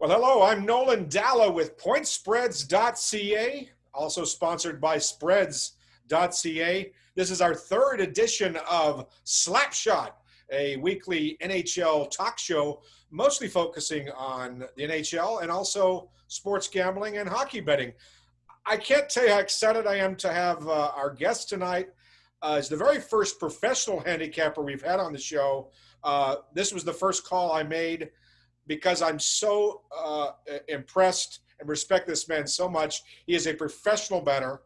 Well, hello, I'm Nolan Dalla with PointSpreads.ca, also sponsored by Spreads.ca. This is our third edition of Slapshot, a weekly NHL talk show, mostly focusing on the NHL and also sports gambling and hockey betting. I can't tell you how excited I am to have our guest tonight. Is the very first professional handicapper we've had on the show. This was the first call I made because I'm so impressed and respect this man so much. He is a professional bettor,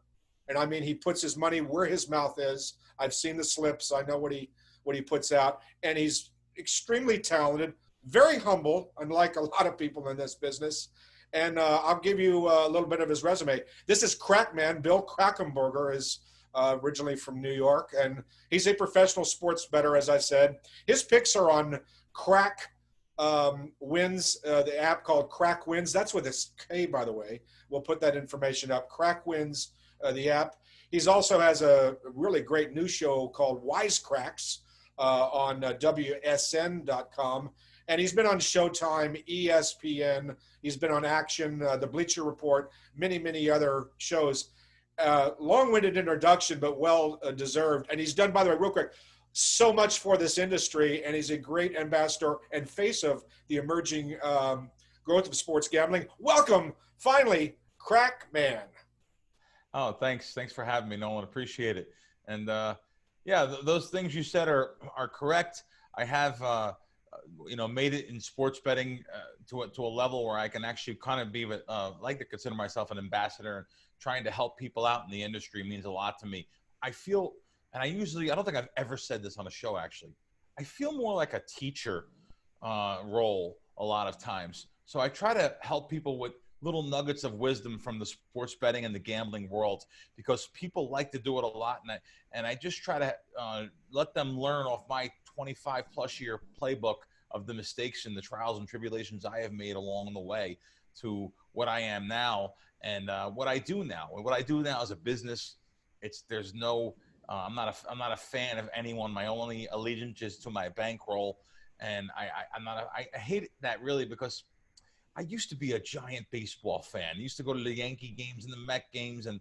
and I mean he puts his money where his mouth is. I've seen the slips. I know what he puts out, and he's extremely talented, very humble, unlike a lot of people in this business. And I'll give you a little bit of his resume. This is Crackman. Bill Krackomberger is originally from New York, and he's a professional sports bettor, as I said. His picks are on Crack Wins, the app called Crack Wins. That's with a K, by the way. We'll put that information up. Crack Wins, the app. He's also has a really great new show called Wisecracks on WSN.com. And he's been on Showtime, ESPN. He's been on Action, The Bleacher Report, many, many other shows. Long-winded introduction, but well deserved. And he's done, by the way, real quick, so much for this industry, and he's a great ambassador and face of the emerging growth of sports gambling. Welcome, finally, Crackman. Oh, thanks for having me, Nolan. Appreciate it. And those things you said are correct. I have made it in sports betting to a level where I can actually kind of be like to consider myself an ambassador. And trying to help people out in the industry means a lot to me. I feel, and I don't think I've ever said this on a show, actually. I feel more like a teacher role a lot of times. So I try to help people with little nuggets of wisdom from the sports betting and the gambling world, because people like to do it a lot. And I just try to let them learn off my 25 plus year playbook of the mistakes and the trials and tribulations I have made along the way to what I am now and what I do now. And what I do now as a business, I'm not a fan of anyone. My only allegiance is to my bankroll, and I hate that really, because I used to be a giant baseball fan. I used to go to the Yankee games and the Met games, and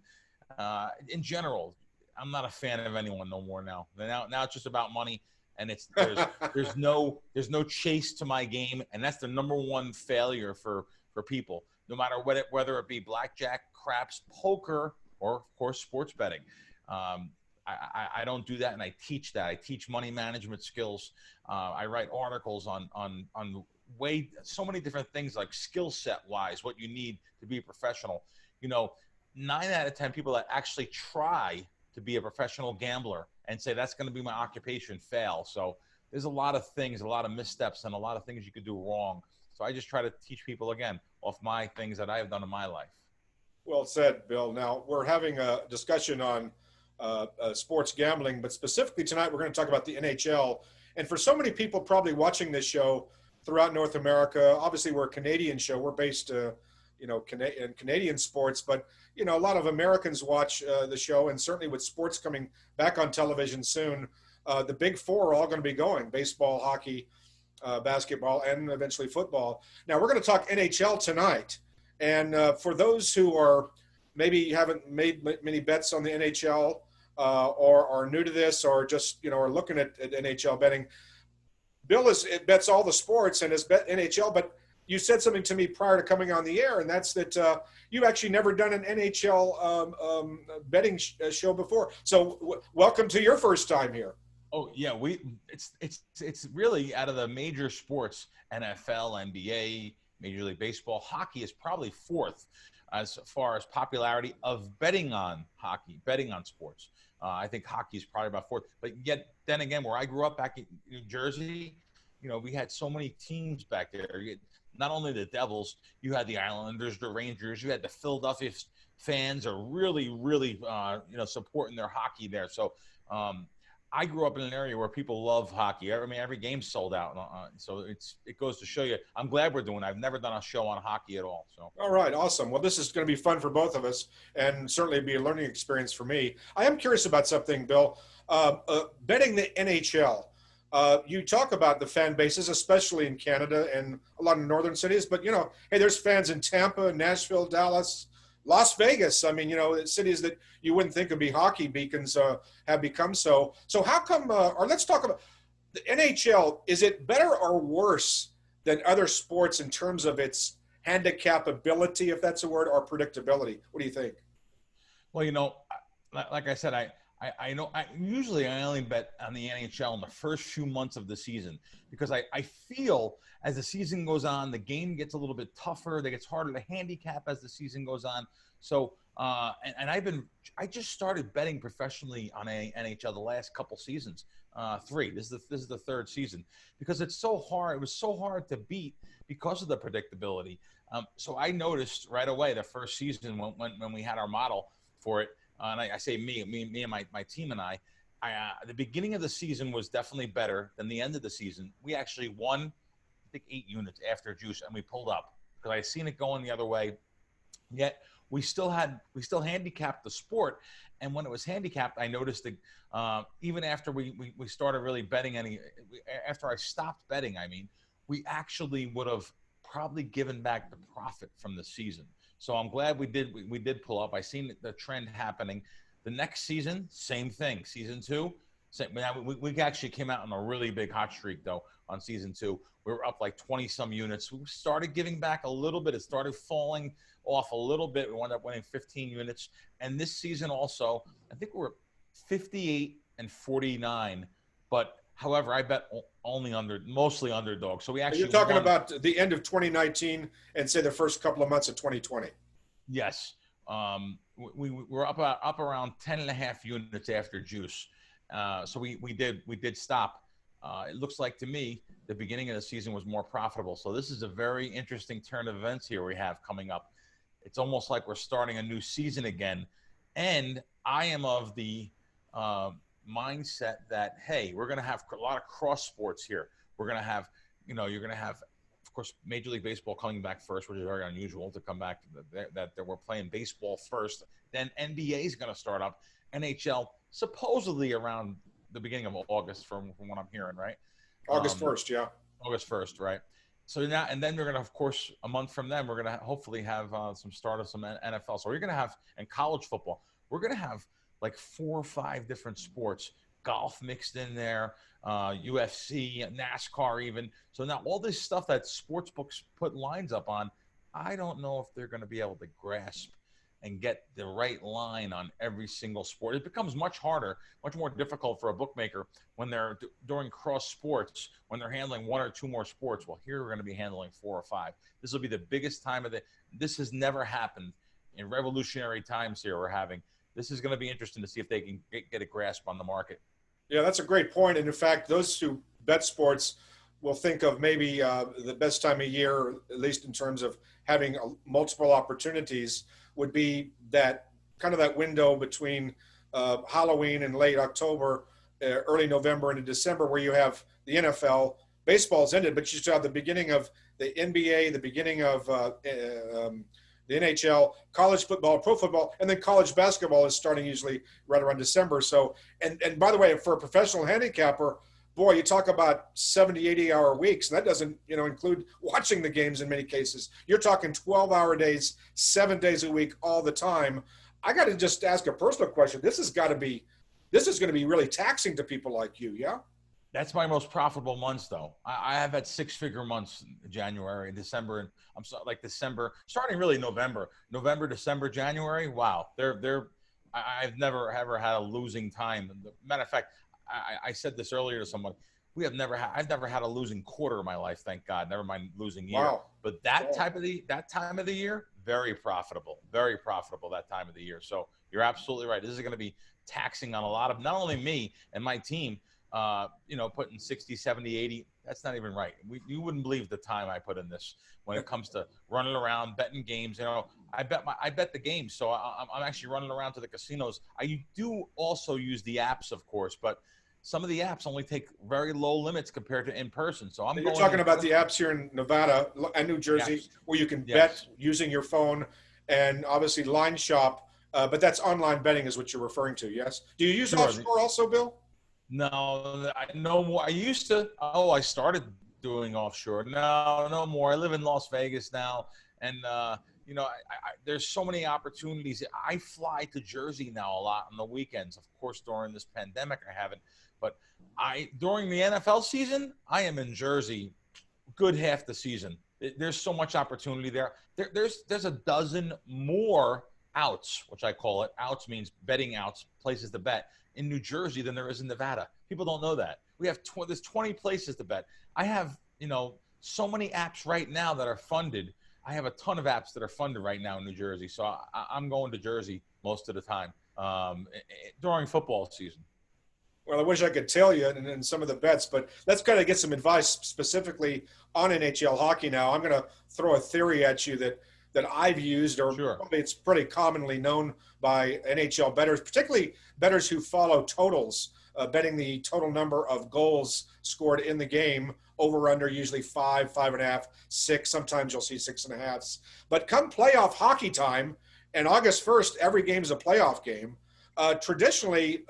in general, I'm not a fan of anyone no more now. Now it's just about money, and there's no chase to my game, and that's the number one failure for people, no matter whether it be blackjack, craps, poker, or of course sports betting. I don't do that, and I teach that. I teach money management skills. I write articles on so many different things, like skill set wise, what you need to be a professional. 9 out of 10 people that actually try to be a professional gambler and say that's going to be my occupation fail. So there's a lot of things, a lot of missteps, and a lot of things you could do wrong. So I just try to teach people, again, off my things that I have done in my life. Well said, Bill. Now, we're having a discussion on sports gambling, but specifically tonight we're going to talk about the NHL. And for so many people probably watching this show throughout North America, obviously we're a Canadian show. We're based, in Canadian sports, but a lot of Americans watch the show, and certainly with sports coming back on television soon, the big four are all going to be going: baseball, hockey, basketball, and eventually football. Now we're going to talk NHL tonight, and for those who are maybe haven't made many bets on the NHL or are new to this, or just are looking at NHL betting, Bill bets all the sports and has bet NHL, but you said something to me prior to coming on the air, and that's that you've actually never done an NHL betting show before. So welcome to your first time here. Oh yeah, it's really, out of the major sports, NFL, NBA, Major League Baseball, hockey is probably fourth as far as popularity of betting on hockey, betting on sports. I think hockey is probably about fourth. But yet, then again, where I grew up back in New Jersey, we had so many teams back there. Not only the Devils, you had the Islanders, the Rangers, you had the Philadelphia fans are really, really, supporting their hockey there. So I grew up in an area where people love hockey. I mean, every game's sold out. So it goes to show you. I'm glad we're doing it. I've never done a show on hockey at all. So. All right, awesome. Well, this is going to be fun for both of us, and certainly be a learning experience for me. I am curious about something, Bill. Betting the NHL. You talk about the fan bases, especially in Canada and a lot of northern cities, but hey, there's fans in Tampa, Nashville, Dallas, Las Vegas. I mean, cities that you wouldn't think would be hockey beacons have become so. So how come? Or let's talk about the NHL. Is it better or worse than other sports in terms of its handicap ability, if that's a word, or predictability? What do you think? Well, like I said, I know usually I only bet on the NHL in the first few months of the season because I feel as the season goes on, the game gets a little bit tougher. It gets harder to handicap as the season goes on. So, I just started betting professionally on NHL the last couple seasons, three. This is the third season because it's so hard. It was so hard to beat because of the predictability. So I noticed right away the first season when we had our model for it. And I say me and my team and I the beginning of the season was definitely better than the end of the season. We actually won, I think, 8 units after juice, and we pulled up because I seen it going the other way. Yet we still handicapped the sport, and when it was handicapped, I noticed that even after we started really betting after I stopped betting, I mean, we actually would have probably given back the profit from the season. So I'm glad we did pull up. I seen the trend happening. The next season, same thing. Season 2, same. We actually came out on a really big hot streak though on season 2. We were up like 20 some units. We started giving back a little bit. It started falling off a little bit. We wound up winning 15 units. And this season also, I think we're 58 and 49. But however, I bet mostly underdog. So we actually You're talking won. about the end of 2019 and say the first couple of months of 2020. Yes. We were up around 10 and a half units after juice. So we did stop. It looks like to me the beginning of the season was more profitable. So this is a very interesting turn of events here we have coming up. It's almost like we're starting a new season again. And I am of the mindset that, hey, we're going to have a lot of cross sports here. We're going to have, you're going to have, of course, Major League Baseball coming back first, which is very unusual to come back that we're playing baseball first. Then NBA is going to start up. NHL supposedly around the beginning of August, from what I'm hearing, right? August 1st, yeah. August 1st, right? So now, and then we're going to, of course, a month from then, we're going to hopefully have some start of some NFL. So we're going to have, and college football, we're going to have like 4 or 5 different sports, golf mixed in there, UFC, NASCAR even. So now all this stuff that sports books put lines up on, I don't know if they're going to be able to grasp and get the right line on every single sport. It becomes much harder, much more difficult for a bookmaker when they're doing cross sports, when they're handling 1 or 2 more sports. Well, here we're going to be handling 4 or 5. This will be the biggest time of this has never happened in revolutionary times here we're having. This is going to be interesting to see if they can get a grasp on the market. Yeah, that's a great point. And in fact, those who bet sports will think of maybe the best time of year, at least in terms of having multiple opportunities, would be that kind of that window between Halloween and late October, early November into December, where you have the NFL. Baseball's ended, but you still have the beginning of the NBA, the beginning of the NHL, college football, pro football, and then college basketball is starting usually right around December. So, and by the way, for a professional handicapper, boy, you talk about 70, 80-hour weeks. And that doesn't, include watching the games in many cases. You're talking 12-hour days, 7 days a week, all the time. I got to just ask a personal question. This is going to be really taxing to people like you, yeah? That's my most profitable months, though. I have had 6-figure months, January, December, and December, starting really November, December, January. Wow, I've never ever had a losing time. Matter of fact, I said this earlier to someone. I've never had a losing quarter in my life, thank God. Never mind losing year. Wow. But that time of the year, very profitable that time of the year. So you're absolutely right. This is going to be taxing on a lot of not only me and my team. Putting 60, 70, 80, that's not even right. You wouldn't believe the time I put in this when it comes to running around, betting games. I bet the games. So I'm actually running around to the casinos. I do also use the apps, of course, but some of the apps only take very low limits compared to in person. So you're talking about the apps here in Nevada and New Jersey, where you can bet using your phone, and obviously Line Shop, but that's online betting is what you're referring to, yes? Do you use offshore also, Bill? No, no more. I used to. Oh, I started doing offshore. No, no more. I live in Las Vegas now, and there's so many opportunities. I fly to Jersey now a lot on the weekends. Of course, during this pandemic, I haven't. But I during the NFL season, I am in Jersey good half the season. There's so much opportunity there. There's a dozen more outs, which I call it. Outs means betting outs, places to bet in New Jersey than there is in Nevada. People don't know that. We have there's 20 places to bet. I have so many apps right now that are funded. I have a ton of apps that are funded right now in New Jersey. So I'm going to Jersey most of the time during football season. Well, I wish I could tell you and some of the bets, but let's kind of get some advice specifically on NHL hockey now. I'm going to throw a theory at you that I've used, or Sure. probably it's pretty commonly known by NHL bettors, particularly bettors who follow totals, betting the total number of goals scored in the game, over under usually 5, 5.5, 6. Sometimes you'll see 6.5s. But come playoff hockey time, and August 1st, every game is a playoff game. Traditionally,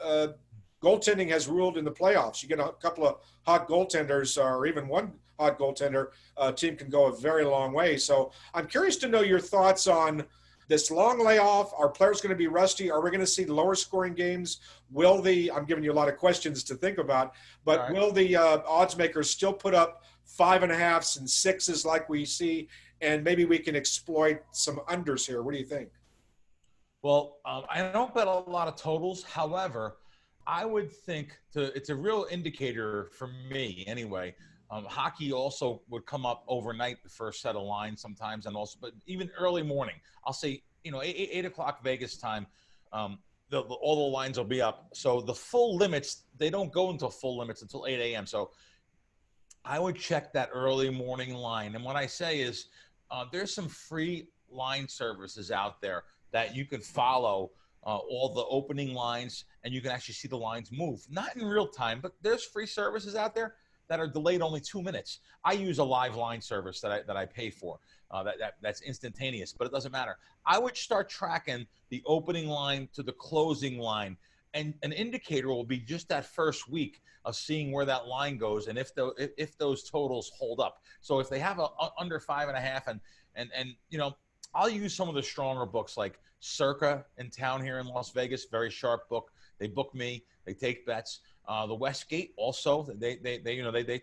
goaltending has ruled in the playoffs. You get a couple of hot goaltenders, or even one hot goaltender, team can go a very long way. So I'm curious to know your thoughts on this long layoff. Are players going to be rusty? Are we going to see lower scoring games? I'm giving you a lot of questions to think about, but Right. will the odds makers still put up 5.5s and 6s like we see? And maybe we can exploit some unders here. What do you think? Well, I don't bet a lot of totals. However, I would think it's a real indicator for me anyway. Hockey also would come up overnight, the first set of lines sometimes, and also, but even early morning, I'll say, 8 o'clock Vegas time, all the lines will be up. So the full limits, they don't go into full limits until 8 a.m. So I would check that early morning line. And what I say is there's some free line services out there that you can follow all the opening lines, and you can actually see the lines move. Not in real time, but there's free services out there that are delayed only 2 minutes. I use a live line service that I pay for. That's instantaneous, but it doesn't matter. I would start tracking the opening line to the closing line, and an indicator will be just that first week of seeing where that line goes and if those totals hold up. So if they have a under 5.5, and I'll use some of the stronger books like Circa in town here in Las Vegas, very sharp book. They book me, they take bets. The Westgate also, they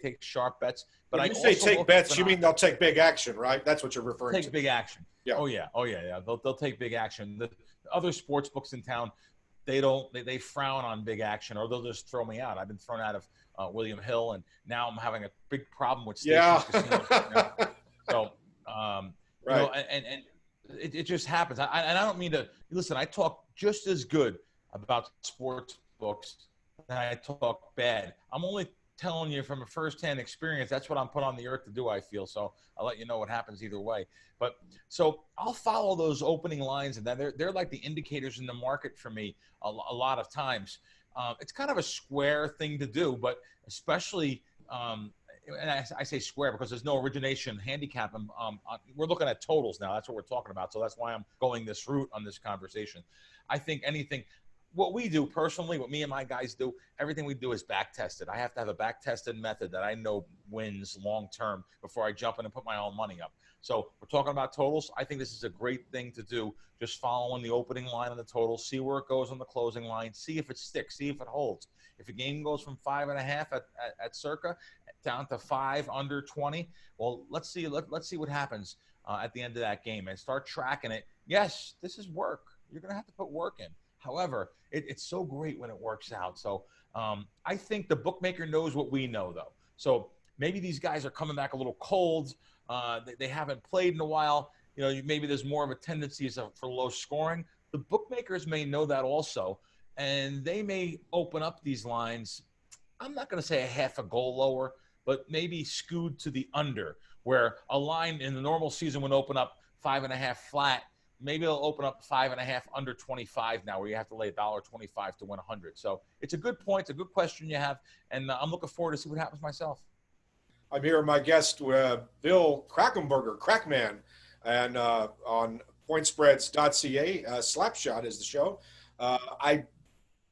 take sharp bets. But When I you say also take look at bets, you mean they'll take big action, right? That's what you're referring take to. big action. Yeah. Oh yeah, yeah. They'll take big action. The other sports books in town, they frown on big action, or they'll just throw me out. I've been thrown out of William Hill, and now I'm having a big problem with Yeah. Stations Casinos right now. So Right. and it just happens. And I don't mean to listen. I talk just as good about sports books than I talk bad. I'm only telling you from a firsthand experience. That's what I'm put on the earth to do, I feel. So I'll let you know what happens either way. But so I'll follow those opening lines, and then they're like the indicators in the market for me a lot of times. It's kind of a square thing to do, but especially and I say square because there's no origination handicap. We're looking at totals now. That's what we're talking about. So that's why I'm going this route on this conversation. I think what we do personally, what me and my guys do, everything we do is back tested. I have to have a back tested method that I know wins long term before I jump in and put my own money up. So we're talking about totals. I think this is a great thing to do. Just following the opening line of the total, see where it goes on the closing line, see if it sticks, see if it holds. If a game goes from 5.5 at Circa down to 5 under 20, well, let's see what happens at the end of that game and start tracking it. Yes, this is work. You're going to have to put work in. However, it's so great when it works out. So I think the bookmaker knows what we know, though. So maybe these guys are coming back a little cold. They haven't played in a while. Maybe there's more of a tendency for low scoring. The bookmakers may know that also, and they may open up these lines. I'm not going to say a half a goal lower, but maybe skewed to the under, where a line in the normal season would open up 5.5 flat. Maybe they'll open up 5.5 under 25 now, where you have to lay $1.25 to win 100. So it's a good point. It's a good question you have, and I'm looking forward to see what happens myself. I'm here with my guest, Bill Krackomberger, Crackman, and on pointspreads.ca. Slapshot is the show.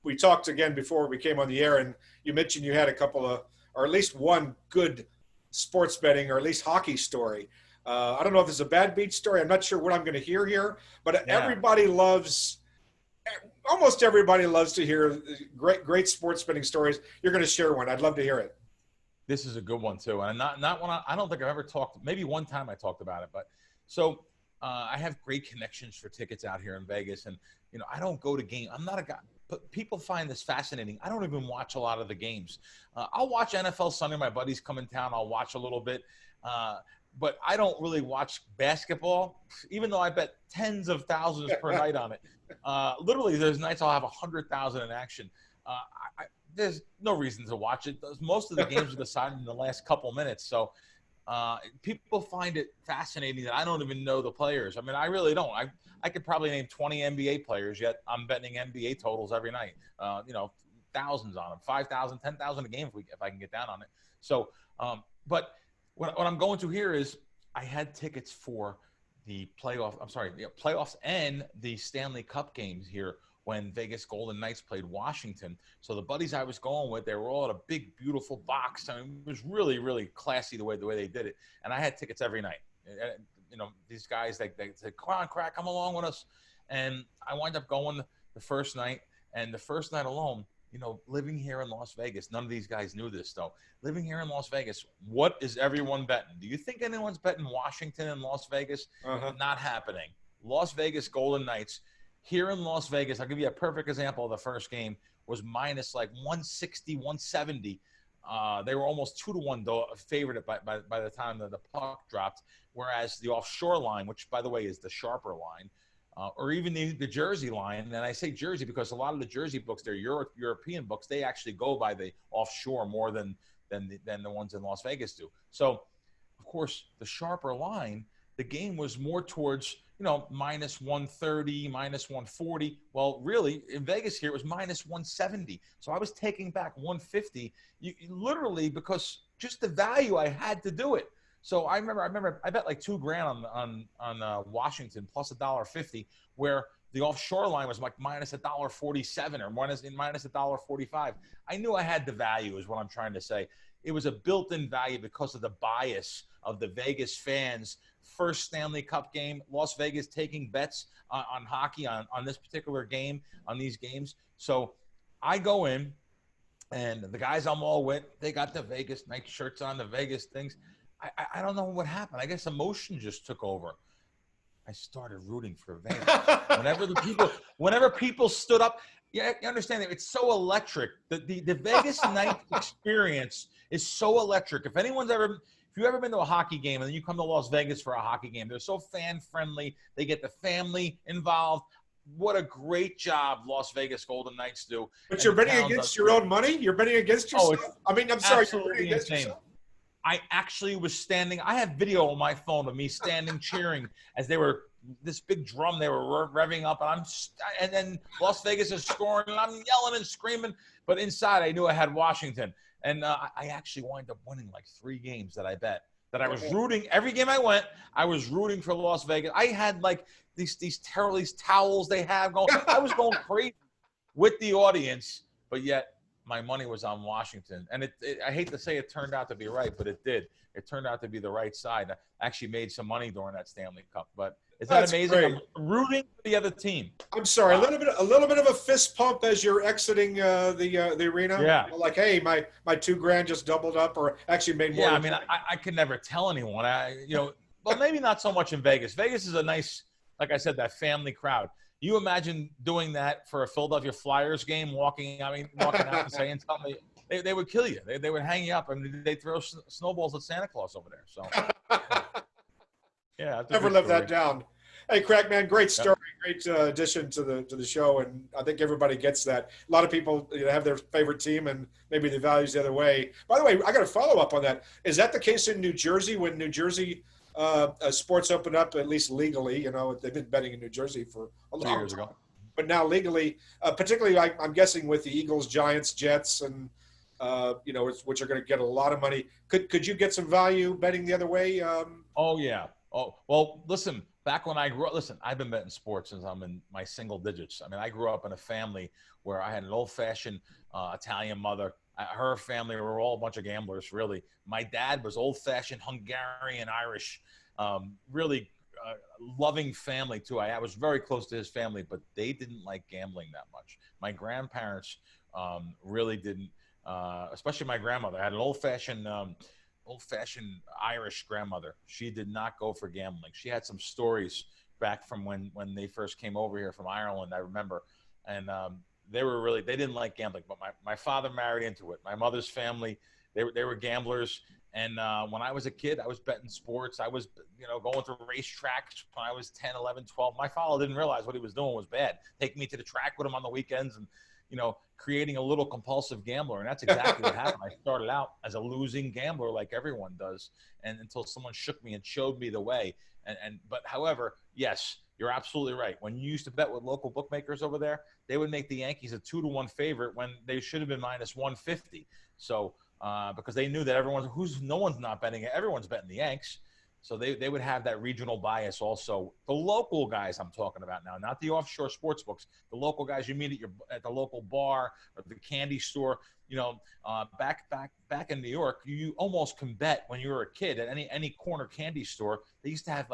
We talked again before we came on the air, and you mentioned you had a couple of, or at least one good sports betting or at least hockey story. I don't know if it's a bad beat story. I'm not sure what I'm going to hear here, but Yeah. almost everybody loves to hear great sports betting stories. You're going to share one. I'd love to hear it. This is a good one too, and not one. I don't think I've ever talked. Maybe one time I talked about it, but so I have great connections for tickets out here in Vegas, and I don't go to games. I'm not a guy. But people find this fascinating. I don't even watch a lot of the games. I'll watch NFL Sunday. My buddies come in town. I'll watch a little bit, but I don't really watch basketball, even though I bet tens of thousands per night on it. Literally, there's nights I'll have 100,000 in action. There's no reason to watch it. Most of the games are decided in the last couple minutes. So people find it fascinating that I don't even know the players. I mean, I really don't. I could probably name 20 NBA players, yet I'm betting NBA totals every night. Thousands on them, 5,000, 10,000 a game if I can get down on it. So, but what I'm going to here is I had tickets for the playoffs and the Stanley Cup games here when Vegas Golden Knights played Washington. So the buddies I was going with, they were all at a big, beautiful box. I mean, it was really, really classy the way they did it. And I had tickets every night. These guys, they said, come on, Crack, come along with us. And I wind up going the first night. And the first night alone, living here in Las Vegas, none of these guys knew this, though. Living here in Las Vegas, what is everyone betting? Do you think anyone's betting Washington and Las Vegas? Not happening. Las Vegas Golden Knights. Here in Las Vegas, I'll give you a perfect example of the first game, was minus like 160, 170. They were almost 2-1 favored by the time that the puck dropped, whereas the offshore line, which, by the way, is the sharper line, or even the Jersey line, and I say Jersey because a lot of the Jersey books, they're European books, they actually go by the offshore more than the ones in Las Vegas do. So, of course, the sharper line, the game was more towards minus 130, minus 140. Well, really, in Vegas here, it was minus 170. So I was taking back 150, literally, because just the value I had to do it. So I remember I bet like $2,000 on Washington plus $1.50, where the offshore line was like minus $1.47 or minus $1.45. I knew I had the value, is what I'm trying to say. It was a built-in value because of the bias of the Vegas fans. First Stanley Cup game, Las Vegas taking bets on hockey on this particular game, on these games. So I go in, and the guys I'm all with, they got the Vegas night shirts on, the Vegas things. I don't know what happened. I guess emotion just took over. I started rooting for Vegas. Whenever people stood up, you understand that it's so electric. The Vegas night experience is so electric. If you've ever been to a hockey game and then you come to Las Vegas for a hockey game, they're so fan friendly. They get the family involved. What a great job Las Vegas Golden Knights do. But you're betting against your own money? You're betting against yourself? I'm sorry. Absolutely insane. I actually was standing. I have video on my phone of me standing cheering as they were this big drum they were revving up, and then Las Vegas is scoring, and I'm yelling and screaming. But inside, I knew I had Washington, and I actually wound up winning like 3 games that I bet. That I was rooting every game I went. I was rooting for Las Vegas. I had like these towels they have going. I was going crazy with the audience, but yet my money was on Washington. And I hate to say it turned out to be right, but it did. It turned out to be the right side. I actually made some money during that Stanley Cup. But is that amazing? Great. I'm rooting for the other team. I'm sorry, wow. a little bit of a fist pump as you're exiting the arena. Yeah. Like, hey, my $2,000 just doubled up, or actually made more. Yeah, I mean, I could never tell anyone. Well, maybe not so much in Vegas. Vegas is a nice, like I said, that family crowd. You imagine doing that for a Philadelphia Flyers game, walking out and saying something, they would kill you. They would hang you up. I mean, they'd throw snowballs at Santa Claus over there. So, yeah. Never live that down. Hey, Crackman, great story, great addition to the show, and I think everybody gets that. A lot of people have their favorite team, and maybe the values the other way. By the way, I got a follow up on that. Is that the case in New Jersey when New Jersey sports opened up, at least legally? They've been betting in New Jersey for a long 2 years ago, but now legally, particularly, I'm guessing with the Eagles, Giants, Jets, and which are going to get a lot of money. Could you get some value betting the other way? Oh yeah. Oh well. Listen. Back when I grew up, I've been betting sports since I'm in my single digits. I mean, I grew up in a family where I had an old-fashioned Italian mother, Her family were all a bunch of gamblers, really. My dad was old-fashioned Hungarian Irish, really loving family too. I was very close to his family, but they didn't like gambling that much. My grandparents really didn't, especially my grandmother. I had an old-fashioned Irish grandmother. She did not go for gambling. She had some stories back from when they first came over here from Ireland, I remember, and they didn't like gambling. But my father married into it. My mother's family, they were gamblers. And when I was a kid, I was betting sports. I was, going to racetracks when I was 10, 11, 12. My father didn't realize what he was doing was bad. Taking me to the track with him on the weekends and, creating a little compulsive gambler. And that's exactly what happened. I started out as a losing gambler like everyone does. And until someone shook me and showed me the way. But however, yes, you're absolutely right. When you used to bet with local bookmakers over there, they would make the Yankees a 2-1 favorite when they should have been minus 150. So, because they knew that no one's not betting it. Everyone's betting the Yanks. So they would have that regional bias also. The local guys I'm talking about now, not the offshore sports books, the local guys you meet at the local bar or the candy store. Back in New York, you almost can bet when you were a kid at any corner candy store. They used to have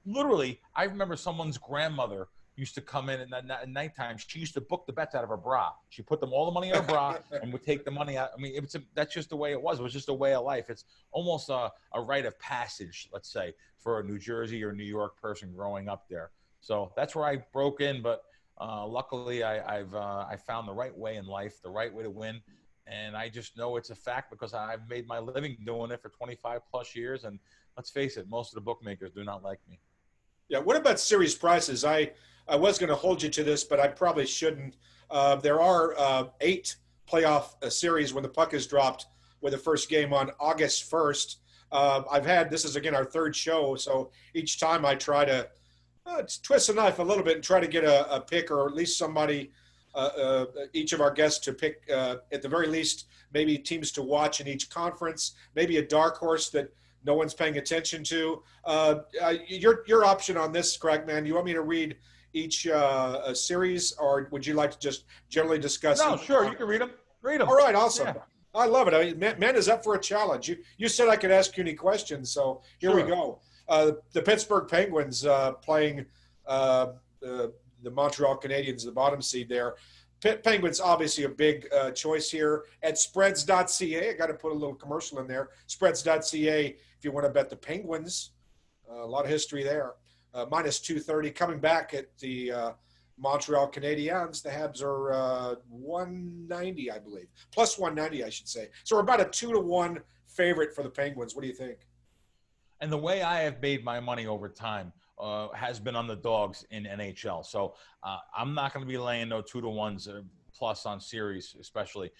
literally, I remember someone's grandmother used to come in at nighttime. She used to book the bets out of her bra. She put all the money in her bra and would take the money out. I mean, that's just the way it was. It was just a way of life. It's almost a rite of passage, let's say, for a New Jersey or New York person growing up there. So that's where I broke in. But luckily, I found the right way in life, the right way to win. And I just know it's a fact because I've made my living doing it for 25 plus years. And let's face it, most of the bookmakers do not like me. Yeah. What about series prices? I was going to hold you to this, but I probably shouldn't. There are 8 playoff series when the puck is dropped with the first game on August 1st. This is again our 3rd show. So each time I try to twist the knife a little bit and try to get a pick, or at least somebody, each of our guests to pick, at the very least, maybe teams to watch in each conference, maybe a dark horse that no one's paying attention to. Your option on this, Craigman, you want me to read each series, or would you like to just generally discuss? No, sure, you can read them. Read them. All right, awesome. Yeah. I love it. I mean, man is up for a challenge. You said I could ask you any questions, so here we go. The Pittsburgh Penguins playing the Montreal Canadiens, the bottom seed there. Penguins, obviously a big choice here at spreads.ca. I got to put a little commercial in there. Spreads.ca if you want to bet the Penguins. A lot of history there. Minus 230. Coming back at the Montreal Canadiens, the Habs are 190, I believe. Plus 190, I should say. So we're about a 2-1 favorite for the Penguins. What do you think? And the way I have made my money over time has been on the dogs in NHL. So I'm not going to be laying no 2-1s plus on series, especially.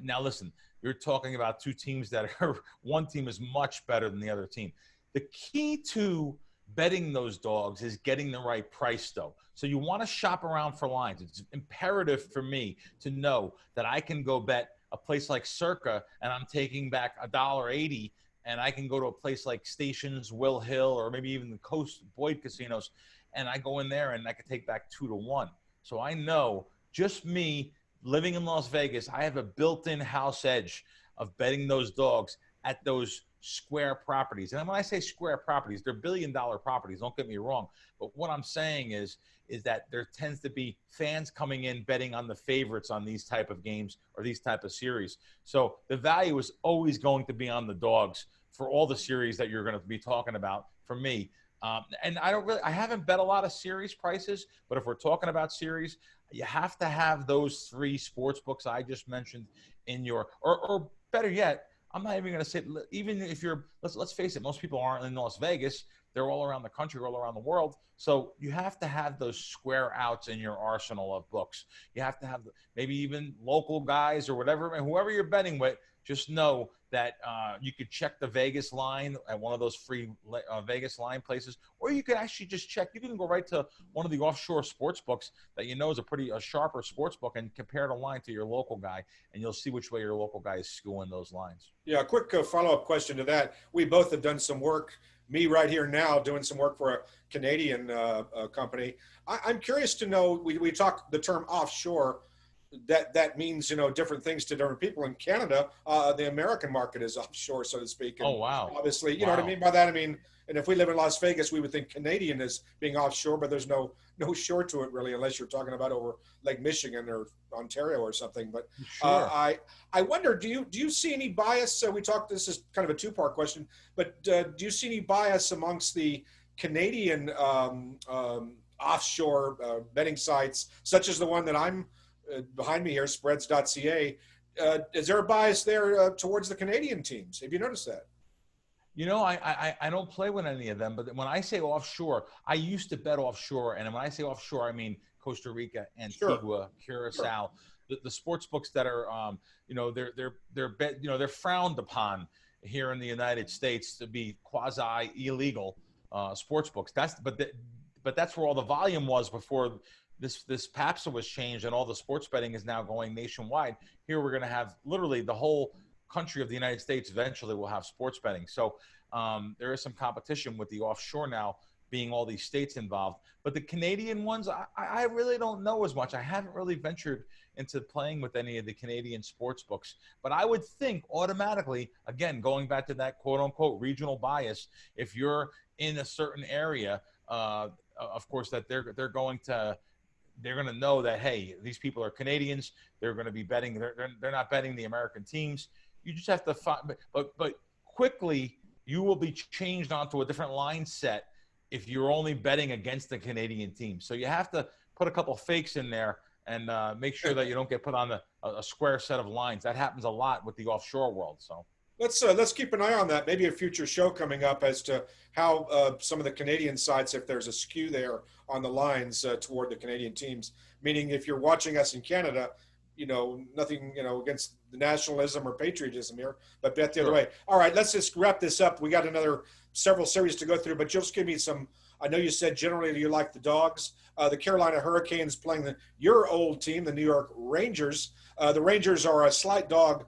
Now, listen, you're talking about 2 teams that are – one team is much better than the other team. The key to betting those dogs is getting the right price, though. So you want to shop around for lines. It's imperative for me to know that I can go bet a place like Circa and I'm taking back $1.80, and I can go to a place like Stations, Will Hill, or maybe even the Coast Boyd casinos, and I go in there and I can take back 2-1. So I know, just me living in Las Vegas, I have a built-in house edge of betting those dogs at those square properties. And when I say square properties, they're billion-dollar properties. Don't get me wrong. But what I'm saying is that there tends to be fans coming in betting on the favorites on these type of games or these type of series. So the value is always going to be on the dogs for all the series that you're going to be talking about for me. And I haven't bet a lot of series prices, but if we're talking about series, you have to have those 3 sports books I just mentioned in your, or better yet, I'm not even going to say, even if you're, let's face it, most people aren't in Las Vegas. They're all around the country, all around the world. So you have to have those square outs in your arsenal of books. You have to have maybe even local guys or whatever, and whoever you're betting with, just know that you could check the Vegas line at one of those free Vegas line places, or you could actually just check. You can go right to one of the offshore sports books that you know is a sharper sports book and compare the line to your local guy, and you'll see which way your local guy is skewing those lines. Yeah, a quick follow-up question to that. We both have done some work, me right here now doing some work for a Canadian company. I'm curious to know, we talk the term offshore. that means, different things to different people. In Canada, the American market is offshore, so to speak. Oh, And wow. obviously, you know what I Wow. mean by that? I mean, and if we live in Las Vegas, we would think Canadian is being offshore, but there's no shore to it really, unless you're talking about over Lake Michigan or Ontario or something. But Sure. I wonder, do you see any bias? So we talked. This is kind of a two-part question, but do you see any bias amongst the Canadian offshore betting sites, such as the one that I'm behind me here, spreads.ca? Is there a bias there towards the Canadian teams? Have you noticed that? I don't play with any of them, but when I say offshore, I used to bet offshore, and when I say offshore, I mean Costa Rica, Sure, Antigua, sure. Curacao, the sports books that are, they're frowned upon here in the United States to be quasi illegal sports books. But that's where all the volume was before this PAPSA was changed, and all the sports betting is now going nationwide. Here we're going to have literally the whole country of the United States eventually will have sports betting. So there is some competition with the offshore now being all these states involved. But the Canadian ones, I really don't know as much. I haven't really ventured into playing with any of the Canadian sports books. But I would think automatically, again, going back to that quote unquote regional bias, if you're in a certain area, of course, that they're going to know that, hey, these people are Canadians. They're going to be betting. They're not betting the American teams. You just have to find, but quickly you will be changed onto a different line set if you're only betting against the Canadian team. So you have to put a couple fakes in there and make sure that you don't get put on a square set of lines. That happens a lot with the offshore world. So Let's keep an eye on that. Maybe a future show coming up as to how some of the Canadian sites, if there's a skew there on the lines toward the Canadian teams. Meaning, if you're watching us in Canada, nothing, against the nationalism or patriotism here, but bet the other sure. way. All right, let's just wrap this up. We got another several series to go through, but just give me some. I know you said generally you like the dogs. The Carolina Hurricanes playing your old team, the New York Rangers. The Rangers are a slight dog,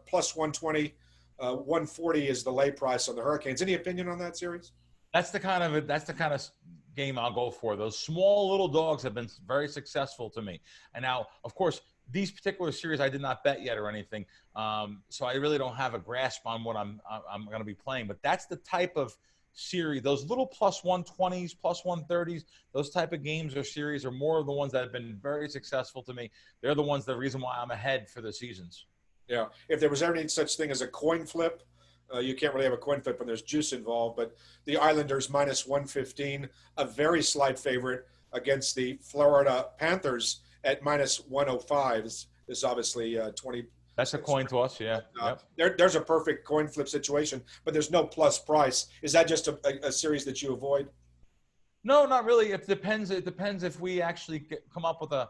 plus 120. 140 is the lay price on the Hurricanes. Any opinion on that series? That's the kind of game I'll go for. Those small little dogs have been very successful to me. And now, of course, these particular series I did not bet yet or anything, so I really don't have a grasp on what I'm going to be playing. But that's the type of series. Those little plus 120s, plus 130s, those type of games or series are more of the ones that have been very successful to me. They're the ones, the reason why I'm ahead for the seasons. Yeah. If there was ever any such thing as a coin flip, you can't really have a coin flip when there's juice involved, but the Islanders minus 115, a very slight favorite against the Florida Panthers at minus 105 is obviously 20. That's a coin toss. Yeah. Yep. There's a perfect coin flip situation, but there's no plus price. Is that just a series that you avoid? No, not really. It depends. It depends if we actually come up with a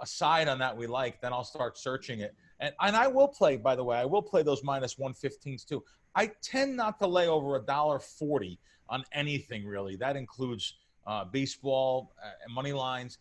side on that we like. Then I'll start searching it. And I will play. By the way, I will play those minus 115s too. I tend not to lay over $1.40 on anything really. That includes baseball and money lines.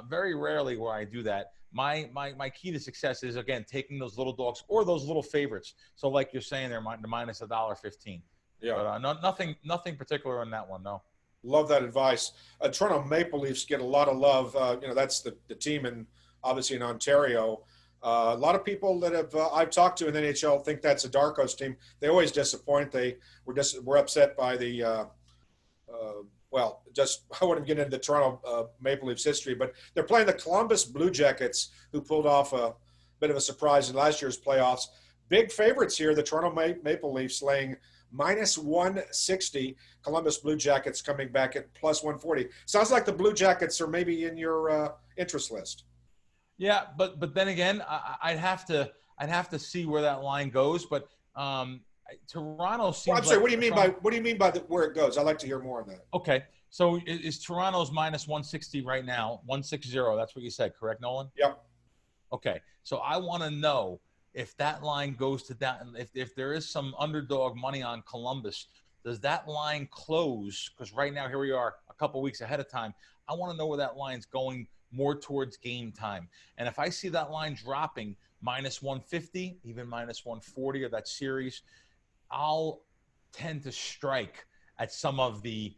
Very rarely where I do that. My key to success is, again, taking those little dogs or those little favorites. So like you're saying, they're minus $1.15. Yeah. But nothing particular on that one. No. Love that advice. Toronto Maple Leafs get a lot of love. That's the team obviously in Ontario. A lot of people that I've talked to in the NHL think that's a dark horse team. They always disappoint. We're upset by the just I wouldn't get into the Toronto Maple Leafs history, but they're playing the Columbus Blue Jackets, who pulled off a bit of a surprise in last year's playoffs. Big favorites here, the Toronto Maple Leafs laying minus 160. Columbus Blue Jackets coming back at plus 140. Sounds like the Blue Jackets are maybe in your interest list. Yeah, but then again, I'd have to see where that line goes. But Toronto seems. Well, I'm sorry. Like What do you mean by where it goes? I'd like to hear more on that. Okay, so is Toronto's minus 160 right now? 160. That's what you said, correct, Nolan? Yep. Okay, so I want to know if that line goes to that. If there is some underdog money on Columbus, does that line close? Because right now, here we are, a couple weeks ahead of time. I want to know where that line's going more towards game time. And if I see that line dropping minus 150, even minus 140 of that series, I'll tend to strike at some of the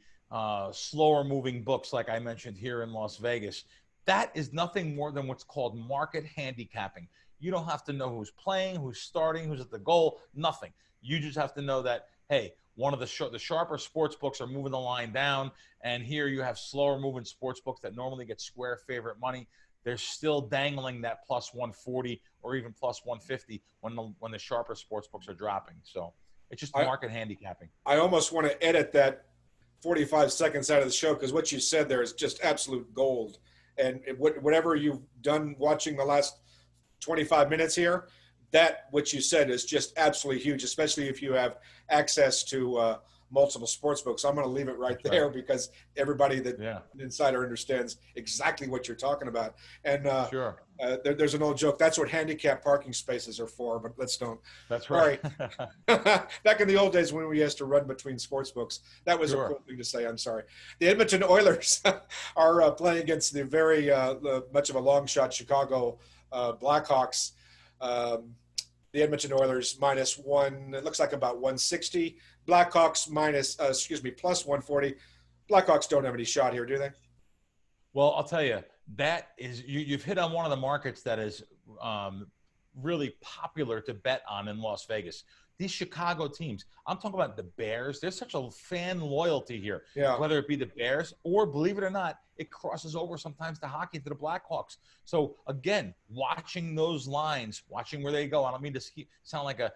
slower moving books, like I mentioned here in Las Vegas, That is nothing more than what's called market handicapping. You don't have to know who's playing, who's starting, who's at the goal, nothing. You just have to know that, hey, one of the sharper sports books are moving the line down, and here you have slower moving sports books that normally get square favorite money. They're still dangling that plus 140 or even plus 150 when the sharper sports books are dropping. So it's just market handicapping. I almost want to edit that 45 seconds out of the show because what you said there is just absolute gold. And whatever you've done watching the last 25 minutes here, that what you said is just absolutely huge, especially if you have access to multiple sports books. I'm going to leave it right there because everybody that insider understands exactly what you're talking about. And there's an old joke. That's what handicap parking spaces are for, but let's don't. That's right. All right. Back in the old days when we used to run between sports books, that was a cool thing to say. I'm sorry. The Edmonton Oilers are playing against the very much of a long shot Chicago Blackhawks. The Edmonton Oilers -1, it looks like about 160. Blackhawks plus 140. Blackhawks don't have any shot here, do they? Well, I'll tell you, that is you've hit on one of the markets that is really popular to bet on in Las Vegas. These Chicago teams, I'm talking about the Bears. There's such a fan loyalty here, whether it be the Bears or, believe it or not, it crosses over sometimes to hockey to the Blackhawks. So, again, watching those lines, watching where they go. I don't mean to sound like a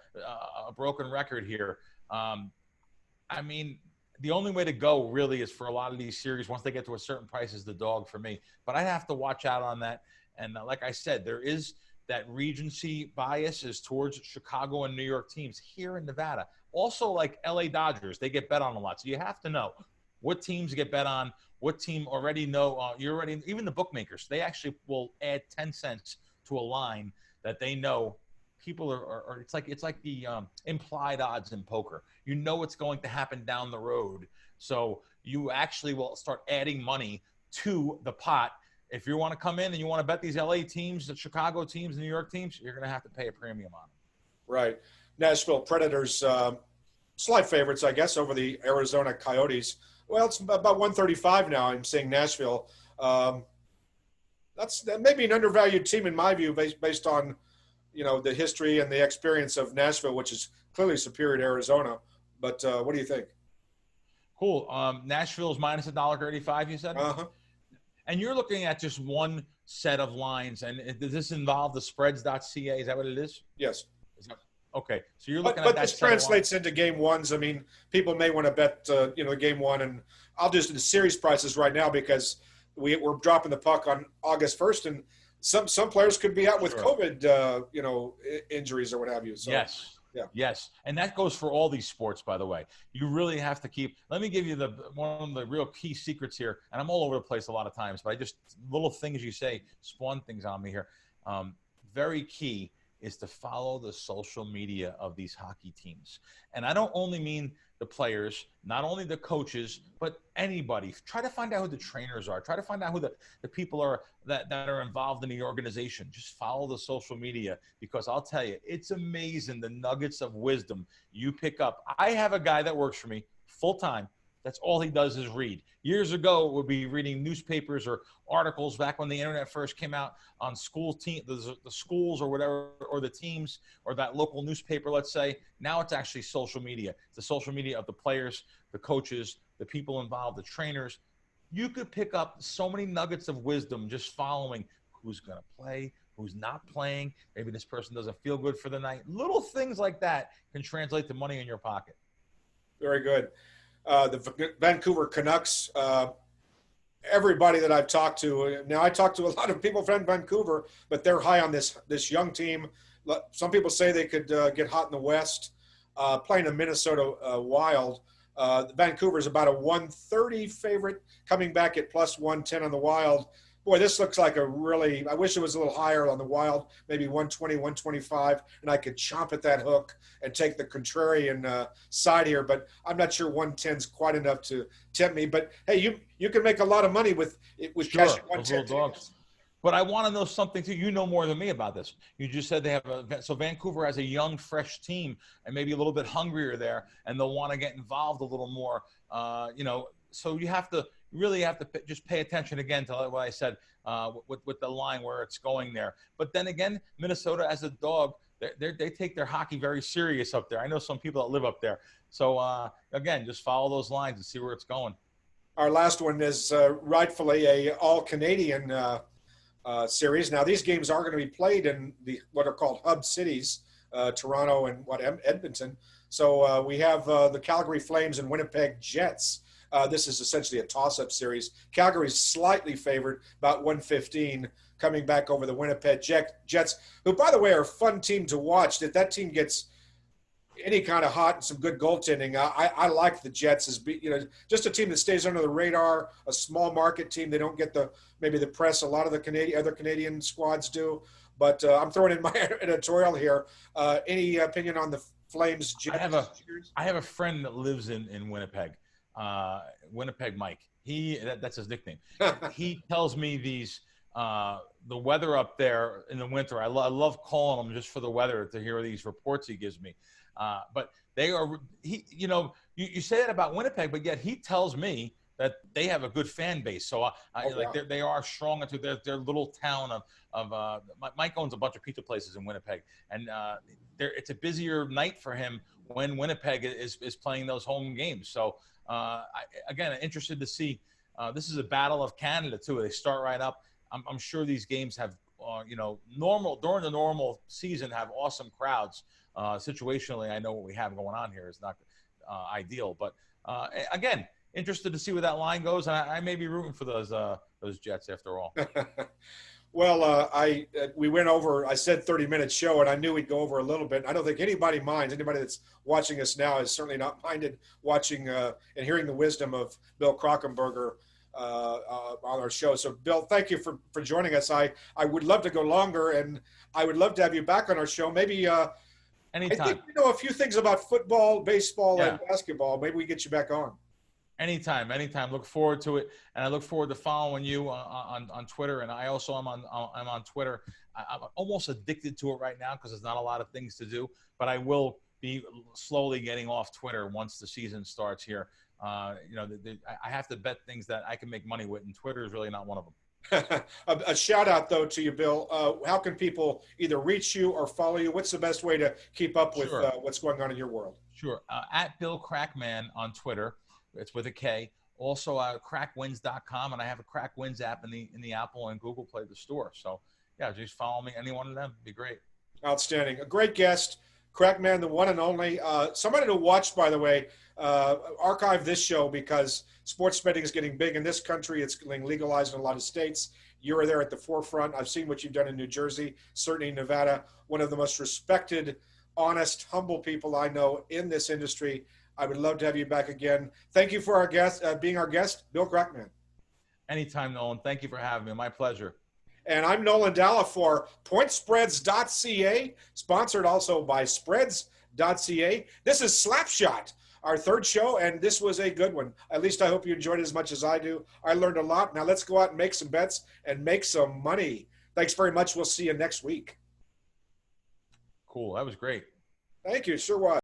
broken record here. I mean, the only way to go really is for a lot of these series, once they get to a certain price, is the dog for me. But I have to watch out on that. And like I said, there is that Regency bias is towards Chicago and New York teams here in Nevada. Also, like LA Dodgers, they get bet on a lot. So you have to know what teams get bet on, what team already know. Even the bookmakers, they actually will add 10 cents to a line that they know people are it's like the implied odds in poker. You know what's going to happen down the road. So you actually will start adding money to the pot. If you want to come in and you want to bet these LA teams, the Chicago teams, the New York teams, you're going to have to pay a premium on them. Right. Nashville Predators, slight favorites, I guess, over the Arizona Coyotes. Well, it's about 135 now. I'm seeing Nashville. That's maybe an undervalued team in my view, based on, the history and the experience of Nashville, which is clearly superior to Arizona. But what do you think? Cool. Nashville's minus $1.35, you said? Uh-huh. And you're looking at just one set of lines. And does this involve the spreads.ca? Is that what it is? Yes. Okay. So you're looking at that. But this translates into game ones. I mean, people may want to bet, game one. And I'll just do the series prices right now because we're dropping the puck on August 1st. And some players could be out with COVID, injuries or what have you. So, yes. Yeah. Yes. And that goes for all these sports, by the way. You really have to let me give you one of the real key secrets here. And I'm all over the place a lot of times, but little things you say spawn things on me here. Very key is to follow the social media of these hockey teams. And I don't only mean the players, not only the coaches, but anybody. Try to find out who the trainers are. Try to find out who the people are that are involved in the organization. Just follow the social media because I'll tell you, it's amazing the nuggets of wisdom you pick up. I have a guy that works for me full-time. That's all he does is read. Years ago, would be reading newspapers or articles back when the internet first came out on the schools or whatever, or the teams or that local newspaper, let's say. Now it's actually social media. It's the social media of the players, the coaches, the people involved, the trainers. You could pick up so many nuggets of wisdom just following who's going to play, who's not playing. Maybe this person doesn't feel good for the night. Little things like that can translate to money in your pocket. Very good. The Vancouver Canucks, everybody that I've talked to, now I talked to a lot of people from Vancouver, but they're high on this young team. Some people say they could get hot in the West, playing a Minnesota Wild. Vancouver's about a 130 favorite, coming back at plus 110 on the Wild. Boy, this looks like I wish it was a little higher on the Wild, maybe 120, 125, and I could chomp at that hook and take the contrarian side here, but I'm not sure 110 is quite enough to tempt me. But, hey, you can make a lot of money with cashing 110. But I want to know something, too. You know more than me about this. You just said they have so Vancouver has a young, fresh team and maybe a little bit hungrier there, and they'll want to get involved a little more, So you have to you really have to just pay attention again to what I said with the line where it's going there. But then again, Minnesota as a dog, they take their hockey very serious up there. I know some people that live up there. So again, just follow those lines and see where it's going. Our last one is rightfully a all-Canadian series. Now, these games are going to be played in what are called hub cities, Toronto and Edmonton. So we have the Calgary Flames and Winnipeg Jets. This is essentially a toss-up series. Calgary's slightly favored, about 115, coming back over the Winnipeg Jets, who, by the way, are a fun team to watch. If that team gets any kind of hot and some good goaltending, I like the Jets as just a team that stays under the radar, a small market team. They don't get maybe the press a lot of the other Canadian squads do. But I'm throwing in my editorial here. Any opinion on the Flames Jets? I have a friend that lives in Winnipeg. Winnipeg Mike. That's his nickname. He tells me the weather up there in the winter. I love calling him just for the weather to hear these reports he gives me. But they are you say that about Winnipeg, but yet he tells me that they have a good fan base. So they are strong into their little town of Mike owns a bunch of pizza places in Winnipeg, and it's a busier night for him when Winnipeg is playing those home games. So again, interested to see. This is a battle of Canada too. They start right up. I'm sure these games have during the normal season have awesome crowds. Situationally, I know what we have going on here is not ideal, but again, interested to see where that line goes. And I may be rooting for those Jets after all. Well, we went over. I said 30-minute show, and I knew we'd go over a little bit. I don't think anybody minds. Anybody that's watching us now is certainly not minded watching and hearing the wisdom of Bill Krockenberger on our show. So, Bill, thank you for joining us. I would love to go longer, and I would love to have you back on our show. Maybe anytime. I think you know a few things about football, baseball, and basketball. Maybe we get you back on. Anytime. Look forward to it, and I look forward to following you on Twitter. And I also am on Twitter. I'm almost addicted to it right now because there's not a lot of things to do. But I will be slowly getting off Twitter once the season starts here. I have to bet things that I can make money with, and Twitter is really not one of them. A shout out though to you, Bill. How can people either reach you or follow you? What's the best way to keep up with what's going on in your world? Sure. At Bill Crackman on Twitter. It's with a K. Also, crackwins.com, and I have a Crackwins app in the Apple and Google Play store. So, yeah, just follow me. Any one of them, be great. Outstanding. A great guest, Crackman, the one and only. Somebody to watch, by the way. Archive this show because sports betting is getting big in this country. It's getting legalized in a lot of states. You are there at the forefront. I've seen what you've done in New Jersey, certainly Nevada. One of the most respected, honest, humble people I know in this industry. I would love to have you back again. Thank you for our guest, being our guest, Bill Crackman. Anytime, Nolan. Thank you for having me. My pleasure. And I'm Nolan Dalla for PointsSpreads.ca, sponsored also by Spreads.ca. This is Slapshot, our third show, and this was a good one. At least I hope you enjoyed it as much as I do. I learned a lot. Now let's go out and make some bets and make some money. Thanks very much. We'll see you next week. Cool. That was great. Thank you. Sure was.